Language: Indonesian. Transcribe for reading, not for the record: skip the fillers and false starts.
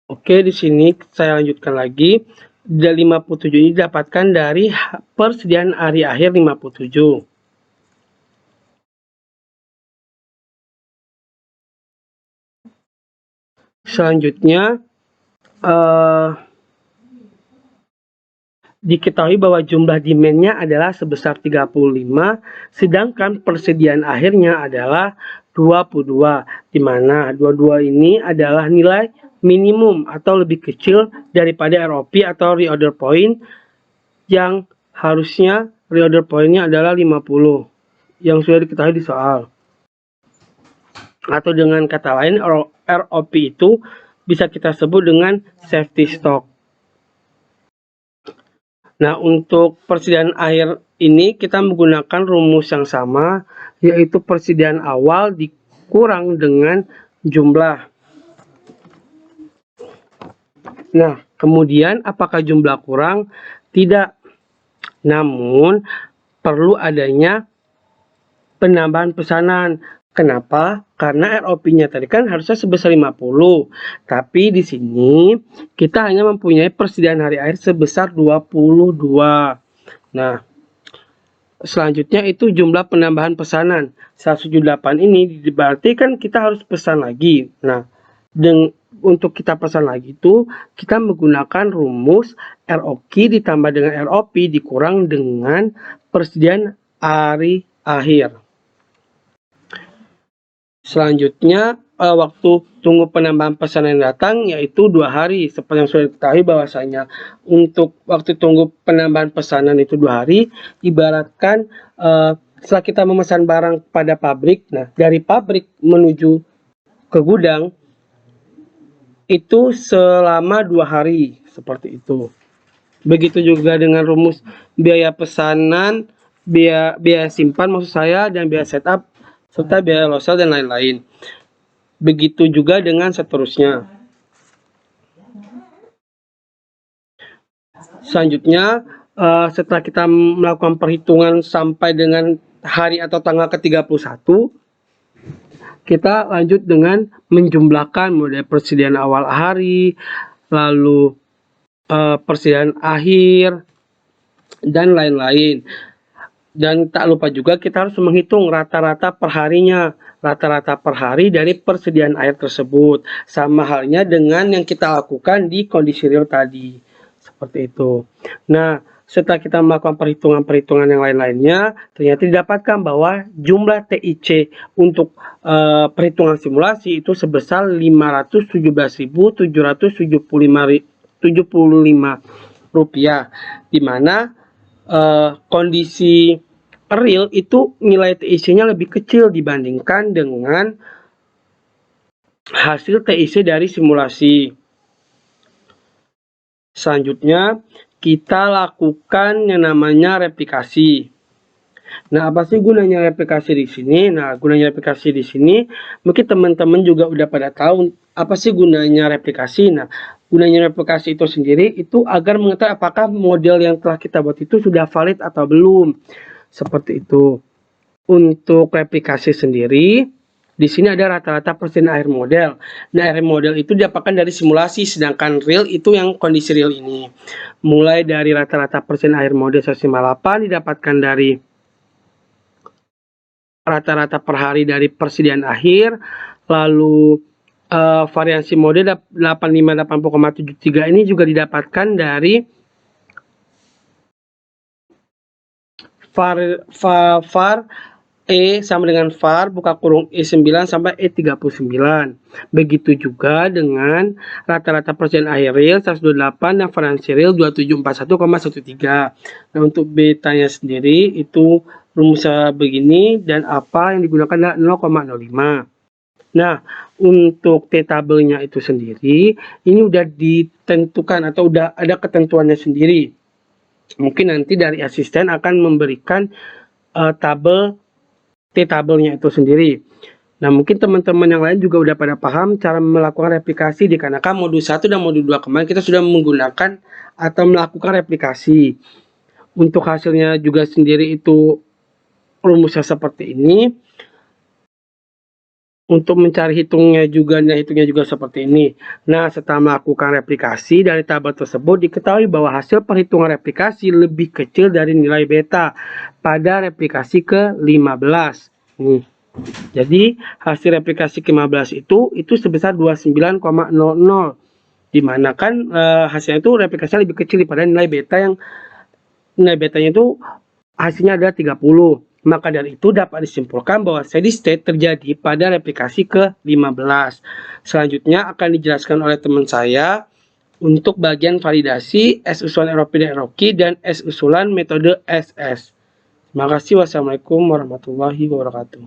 Oke, di sini saya lanjutkan lagi. 57 ini didapatkan dari persediaan hari akhir 57. Selanjutnya, diketahui bahwa jumlah demand-nya adalah sebesar 35, sedangkan persediaan akhirnya adalah 22, di mana 22 ini adalah nilai minimum atau lebih kecil daripada ROP atau reorder point yang harusnya reorder point-nya adalah 50 yang sudah diketahui di soal. Atau dengan kata lain, ROP itu bisa kita sebut dengan safety stock. Nah, untuk persediaan akhir ini kita menggunakan rumus yang sama, yaitu persediaan awal dikurang dengan jumlah. Nah, kemudian apakah jumlah kurang? Tidak. Namun, perlu adanya penambahan pesanan. Kenapa? Karena ROP-nya tadi kan harusnya sebesar 50. Tapi di sini kita hanya mempunyai persediaan hari akhir sebesar 22. Nah, selanjutnya itu jumlah penambahan pesanan. 178 ini berarti kan kita harus pesan lagi. Nah, untuk kita pesan lagi itu kita menggunakan rumus ROQ ditambah dengan ROP dikurang dengan persediaan hari akhir. Selanjutnya, waktu tunggu penambahan pesanan yang datang yaitu 2 hari. Seperti yang sudah diketahui bahwasanya untuk waktu tunggu penambahan pesanan itu 2 hari, ibaratkan setelah kita memesan barang pada pabrik, nah dari pabrik menuju ke gudang itu selama 2 hari, seperti itu. Begitu juga dengan rumus biaya pesanan, biaya simpan maksud saya, dan biaya setup serta biaya losel dan lain-lain. Begitu juga dengan seterusnya. Selanjutnya, setelah kita melakukan perhitungan sampai dengan hari atau tanggal ke-31, kita lanjut dengan menjumlahkan model persediaan awal hari, lalu persediaan akhir, dan lain-lain. Dan tak lupa juga kita harus menghitung rata-rata perharinya, rata-rata per hari dari persediaan air tersebut. Sama halnya dengan yang kita lakukan di kondisi real tadi. Seperti itu. Nah, setelah kita melakukan perhitungan-perhitungan yang lain-lainnya, ternyata didapatkan bahwa jumlah TIC untuk perhitungan simulasi itu sebesar 517.775 rupiah, di mana kondisi real itu nilai TIC-nya lebih kecil dibandingkan dengan hasil TIC dari simulasi. Selanjutnya, kita lakukan yang namanya replikasi. Nah, apa sih gunanya replikasi di sini? Nah, gunanya replikasi di sini, mungkin teman-teman juga udah pada tahu apa sih gunanya replikasi. Nah, gunanya replikasi itu sendiri itu agar mengetahui apakah model yang telah kita buat itu sudah valid atau belum. Seperti itu. Untuk replikasi sendiri, di sini ada rata-rata persen air model. Nah, air model itu didapatkan dari simulasi, sedangkan real itu yang kondisi real ini. Mulai dari rata-rata persen air model 158 didapatkan dari rata-rata per hari dari persediaan akhir, lalu variasi mode 8580,73 ini juga didapatkan dari var E sama dengan var buka kurung E9 sampai E39. Begitu juga dengan rata-rata persediaan akhir real 128 dan variasi real 2741,13. Nah, untuk betanya sendiri itu rumusnya begini dan apa yang digunakan adalah 0,05. Nah, untuk T-tabelnya itu sendiri ini udah ditentukan atau udah ada ketentuannya sendiri. Mungkin nanti dari asisten akan memberikan tabel T-tabelnya itu sendiri. Nah, mungkin teman-teman yang lain juga udah pada paham cara melakukan replikasi dikarenakan modul 1 dan modul 2 kemarin kita sudah menggunakan atau melakukan replikasi. Untuk hasilnya juga sendiri itu rumusnya seperti ini. Untuk mencari hitungnya juga seperti ini. Nah, setelah melakukan replikasi dari tabel tersebut, diketahui bahwa hasil perhitungan replikasi lebih kecil dari nilai beta pada replikasi ke-15. Nih. Jadi, hasil replikasi ke-15 itu sebesar 29,00. Di mana kan hasilnya itu replikasinya lebih kecil daripada nilai beta yang nilai betanya itu hasilnya adalah 30. Maka dari itu dapat disimpulkan bahwa steady state terjadi pada replikasi ke-15. Selanjutnya akan dijelaskan oleh teman saya untuk bagian validasi S usulan ROP dan ROQ dan S usulan metode SS. Terima kasih. Wassalamualaikum warahmatullahi wabarakatuh.